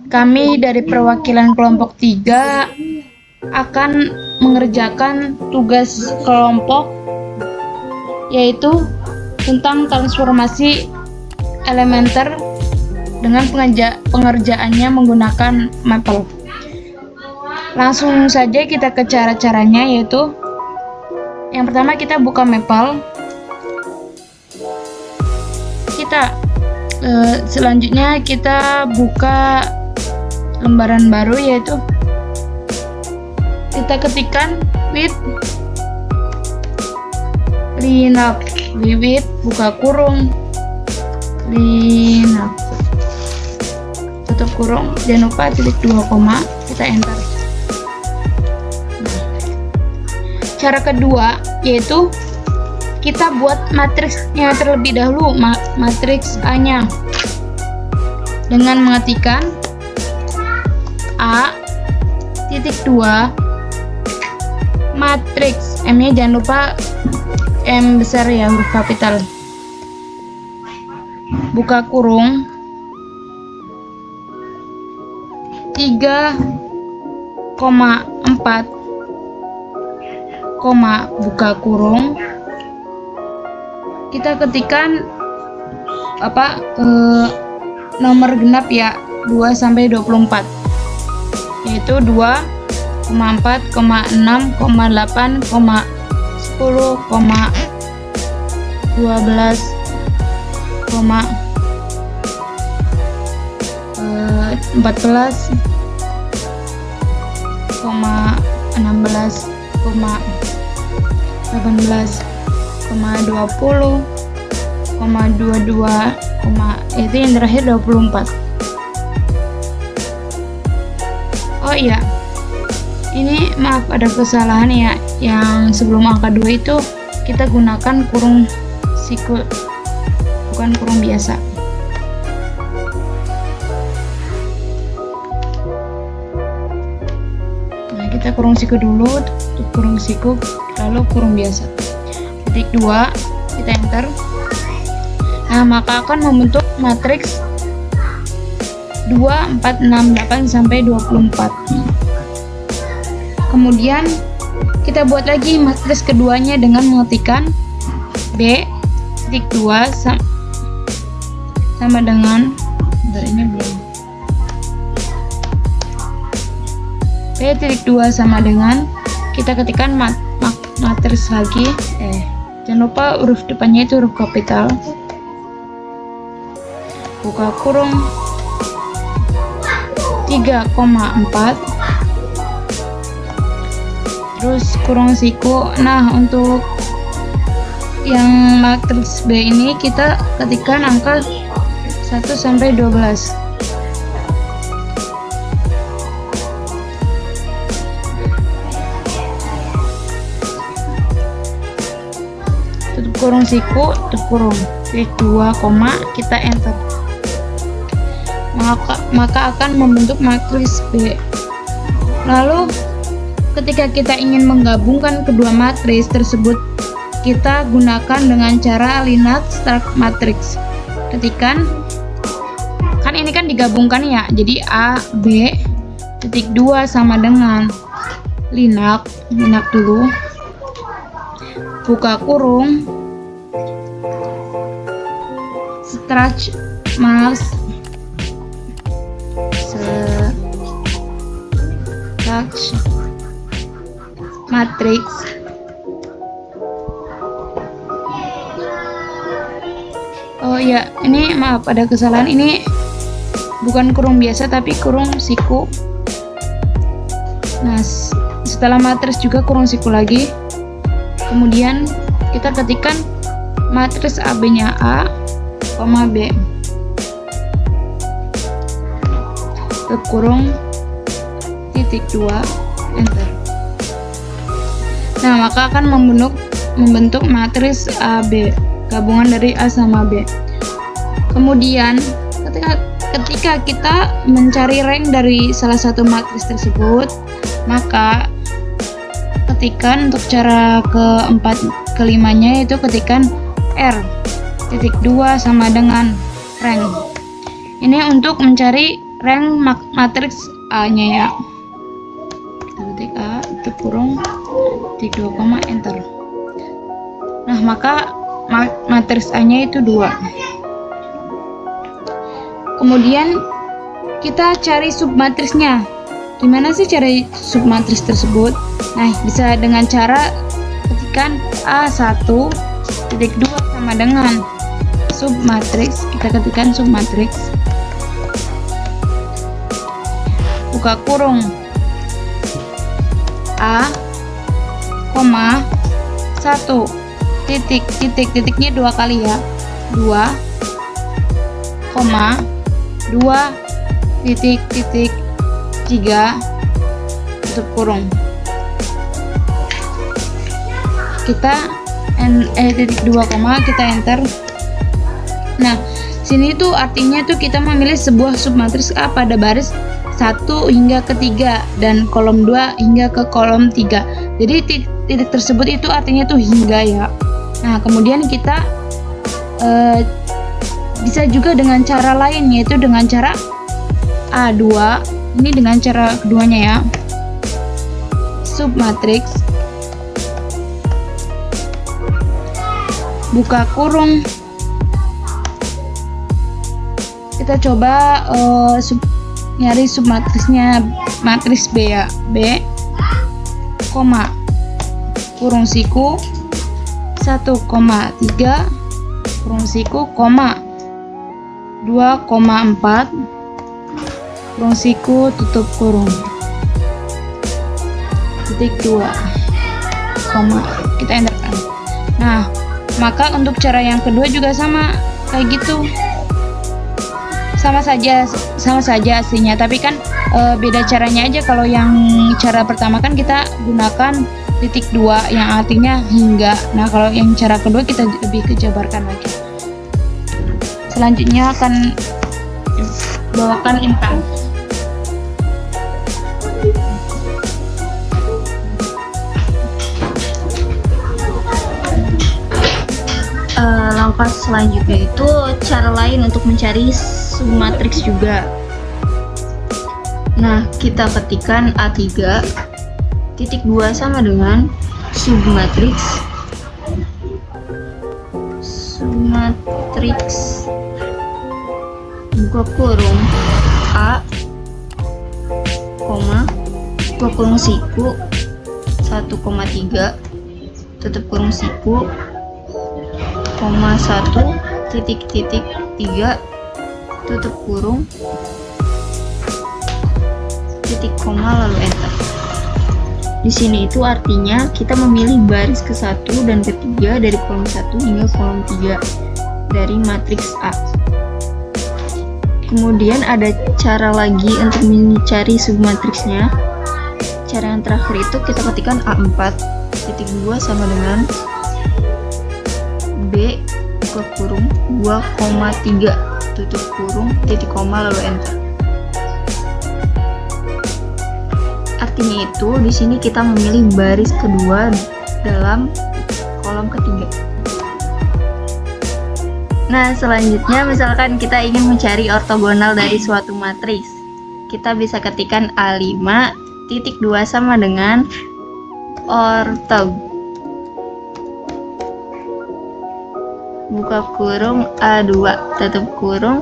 kami dari perwakilan kelompok 3 akan mengerjakan tugas kelompok, yaitu tentang transformasi elementer dengan pengerjaannya menggunakan Maple. Langsung saja kita ke cara-caranya, yaitu yang pertama kita buka Maple. Selanjutnya kita buka lembaran baru, yaitu kita ketikkan with Linux, with buka kurung Linux tutup kurung, jangan lupa titik 2 koma, kita enter. Cara kedua yaitu kita buat matriksnya terlebih dahulu, matriks A-nya, dengan mengetikkan A titik 2 matriks, M-nya jangan lupa M besar ya, huruf kapital, buka kurung 3,4 koma buka kurung, kita ketikkan nomor genap ya, 2 sampai 24, yaitu 2, 4, 6, 8, 10, 12, 14, 16, 18, 20, 22, itu yang terakhir 24. Oh iya, ini maaf ada kesalahan ya, yang sebelum angka 2 itu kita gunakan kurung siku, bukan kurung biasa. Nah, kita kurung siku dulu, kurung siku, lalu kurung biasa. Titik 2, kita enter. Nah, maka akan membentuk matriks 2, 4, 6, 8 sampai 24. Kemudian kita buat lagi matriks keduanya dengan mengetikkan B titik 2 sama dengan, ini belum, B titik 2 sama dengan, kita ketikkan matriks lagi, jangan lupa huruf depannya itu huruf kapital, buka kurung 3,4, terus kurung siku. Nah, untuk yang matriks B ini kita ketikkan angka 1 sampai 12. Tutup kurung siku, tutup kurung, titik 2 koma, kita enter. Maka akan membentuk matriks B. Lalu ketika kita ingin menggabungkan kedua matriks tersebut, kita gunakan dengan cara Linux Start Matrix. Ketikkan, kan ini kan digabungkan ya, jadi A, B, titik 2 sama dengan Linux dulu, buka kurung, stretch mas, matrix, oh ya, ini maaf ada kesalahan, ini bukan kurung biasa tapi kurung siku. Nah, setelah matriks juga kurung siku lagi, kemudian kita ketikkan matriks AB nya A, B, kurung titik 2, enter. Nah, maka akan membentuk matriks AB, gabungan dari A sama B. Kemudian ketika kita mencari rank dari salah satu matriks tersebut, maka ketikkan untuk cara kelimanya itu ketikkan R titik 2 sama dengan rank. Ini untuk mencari rank matriks A-nya ya. Kita ketik A tutup kurung titik 2 koma enter. Nah, maka matriks A-nya itu 2. Kemudian kita cari submatriksnya. Gimana sih cari submatriks tersebut? Nah, bisa dengan cara ketikkan A1 titik 2 sama dengan submatriks. Kita ketikkan submatriks, buka kurung A, 1 titiknya 2 kali ya, 2, 2 titik 3 tutup kurung. Kita titik 2 koma, kita enter. Nah, sini tuh artinya tuh kita memilih sebuah submatriks A pada baris 1 hingga ke 3 dan kolom 2 hingga ke kolom 3. Jadi titik tersebut itu artinya tuh hingga ya. Nah, kemudian kita bisa juga dengan cara lain, yaitu dengan cara A2. Ini dengan cara keduanya ya. Submatriks, buka kurung. Kita coba nyari submatriksnya, matriks B ya. B, koma, kurung siku 1,3 kurung siku, koma 2,4 kurung siku tutup kurung titik 2 koma, kita enterkan. Nah, maka untuk cara yang kedua juga sama kayak gitu, sama saja aslinya, tapi kan beda caranya aja. Kalau yang cara pertama kan kita gunakan titik 2 yang artinya hingga. Nah, kalau yang cara kedua kita lebih kejabarkan lagi. Selanjutnya akan bawakan Intan. Langkah selanjutnya itu cara lain untuk mencari submatriks juga. Nah, kita ketikkan A3 titik 2 sama dengan submatriks buka kurung A, koma, buka kurung siku 1,3 tutup kurung siku, koma 1 titik 3 tutup kurung titik koma lalu enter. Di sini itu artinya kita memilih baris ke-1 dan ke-3 dari kolom 1 hingga kolom 3 dari matriks A. Kemudian ada cara lagi untuk mencari submatriksnya. Cara yang terakhir itu kita ketikkan A4 titik 2 sama dengan B buka kurung 2,3 tutup kurung titik koma lalu enter. Artinya itu di sini kita memilih baris kedua dalam kolom ketiga. Nah, selanjutnya misalkan kita ingin mencari ortogonal dari suatu matriks, kita bisa ketikkan A5 titik 2 sama dengan ortog buka kurung A2 tutup kurung,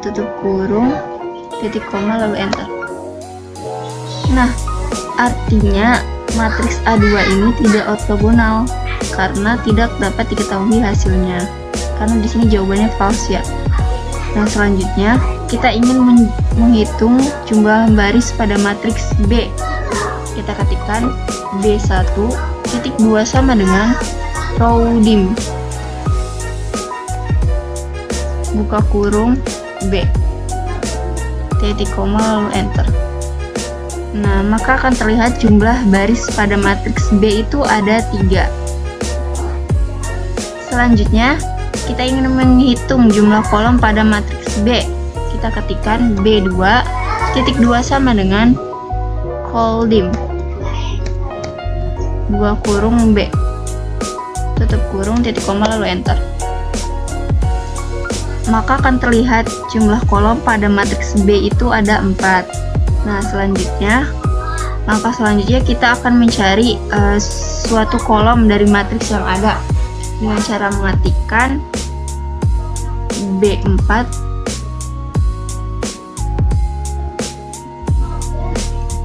tutup kurung titik koma lalu enter. Nah, artinya matriks A2 ini tidak ortogonal karena tidak dapat diketahui hasilnya, karena di sini jawabannya false ya. Nah, selanjutnya kita ingin menghitung jumlah baris pada matriks B. Kita ketikkan B1 titik 2 sama dengan row dim buka kurung B titik koma lalu enter. Nah, maka akan terlihat jumlah baris pada matriks B itu ada 3. Selanjutnya kita ingin menghitung jumlah kolom pada matriks B. Kita ketikkan B2 titik 2 sama dengan coldim buka kurung B tutup kurung titik koma lalu enter. maka akan terlihat jumlah kolom pada matriks B itu ada 4. Nah, langkah selanjutnya kita akan mencari suatu kolom dari matriks yang ada dengan cara mengetikkan B4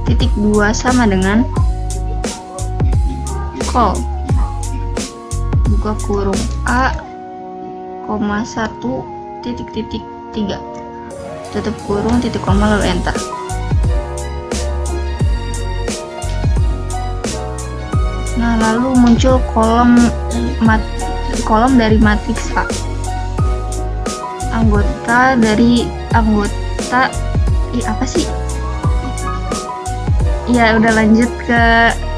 titik 2 sama dengan col buka kurung A, 1 titik 3 tutup kurung titik koma lalu enter. Nah, lalu muncul kolom dari matriks A. Ya, udah lanjut ke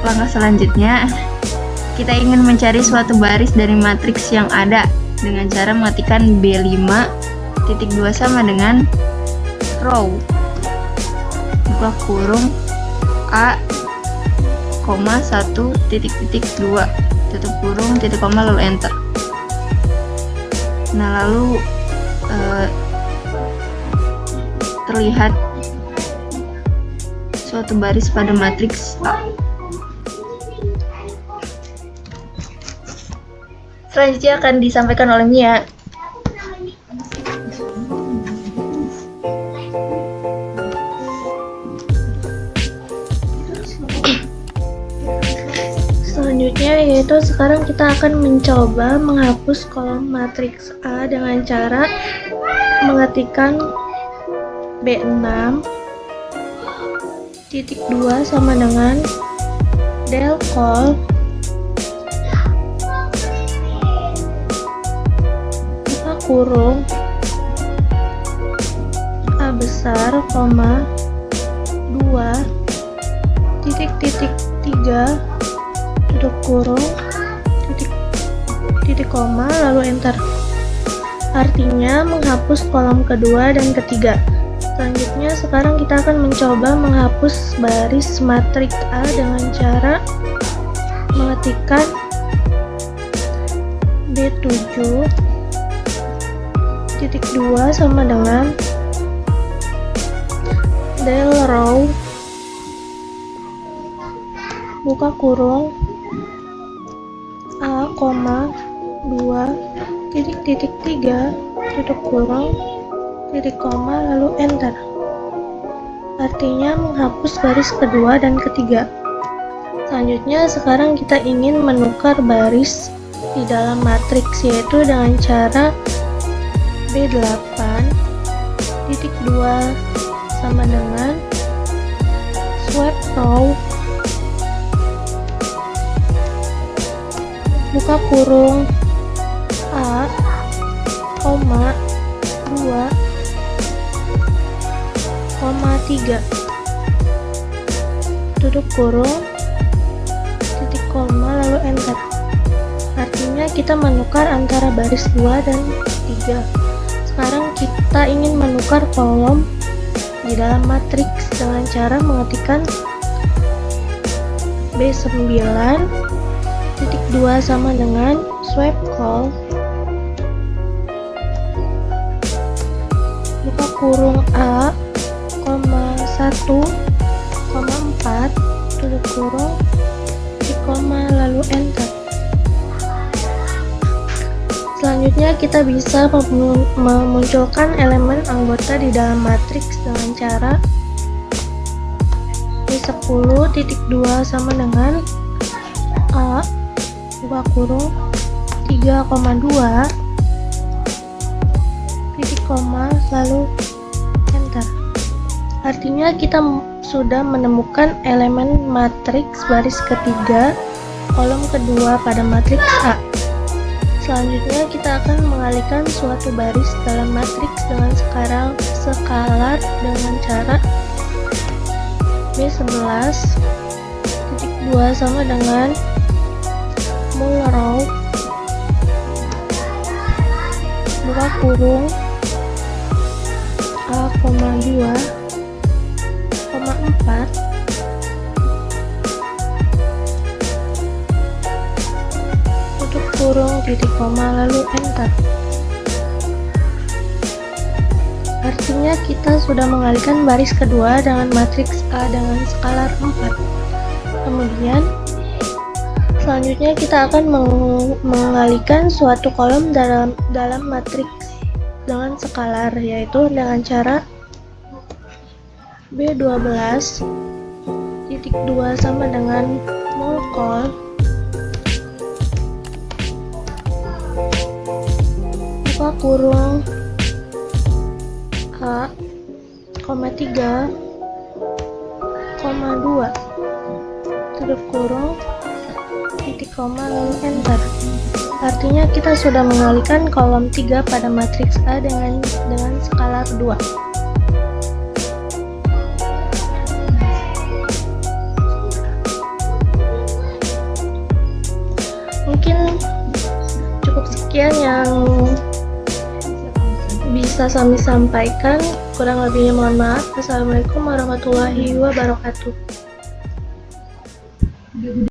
langkah selanjutnya. Kita ingin mencari suatu baris dari matriks yang ada dengan cara mengetikkan B5 titik 2 sama dengan row buka kurung A, 1 titik 2 tutup kurung titik koma lalu enter. Nah, lalu terlihat suatu baris pada matriks A. Selanjutnya akan disampaikan oleh Mia. Selanjutnya yaitu sekarang kita akan mencoba menghapus kolom matriks A dengan cara mengetikkan B6 titik 2 sama dengan del col buka kurung A besar, 2 titik 3 tutup kurung titik koma lalu enter. Artinya menghapus kolom kedua dan ketiga. Selanjutnya sekarang kita akan mencoba menghapus baris matriks A dengan cara mengetikkan B7 titik 2 sama dengan del row buka kurung A, 2 titik 3 tutup kurung titik koma lalu enter. Artinya menghapus baris kedua dan ketiga. Selanjutnya sekarang kita ingin menukar baris di dalam matriks yaitu dengan cara B8 titik 2 sama dengan swipe row buka kurung A, 2 3 tutup kurung titik koma lalu enter. Artinya kita menukar antara baris 2 dan 3. Sekarang kita ingin menukar kolom di dalam matriks dengan cara mengetikkan B9 titik 2 sama dengan swipe col buka kurung A, 1, 4 tutup kurung titik koma lalu enter. Selanjutnya kita bisa memunculkan elemen anggota di dalam matriks dengan cara B10 titik 2 sama dengan A buka kurung 3,2 titik koma lalu enter. Artinya kita sudah menemukan elemen matriks baris ketiga kolom kedua pada matriks A. Selanjutnya kita akan mengalihkan suatu baris dalam matriks dengan skalar dengan cara B11 titik 2 sama dengan mul row buka kurung A, 2, 4 tutup kurung titik koma lalu enter. Artinya kita sudah mengalihkan baris kedua dengan matriks A dengan skalar 4. Kemudian selanjutnya kita akan mengalihkan suatu kolom dalam matriks dengan skalar, yaitu dengan cara B12 titik 2 sama dengan molekol buka kurung A, 3, 2 tutup kurung titik koma lalu enter. Artinya kita sudah mengalihkan kolom 3 pada matriks A dengan skalar 2. Mungkin cukup sekian yang bisa kami sampaikan, kurang lebihnya mohon maaf. Assalamualaikum warahmatullahi wabarakatuh.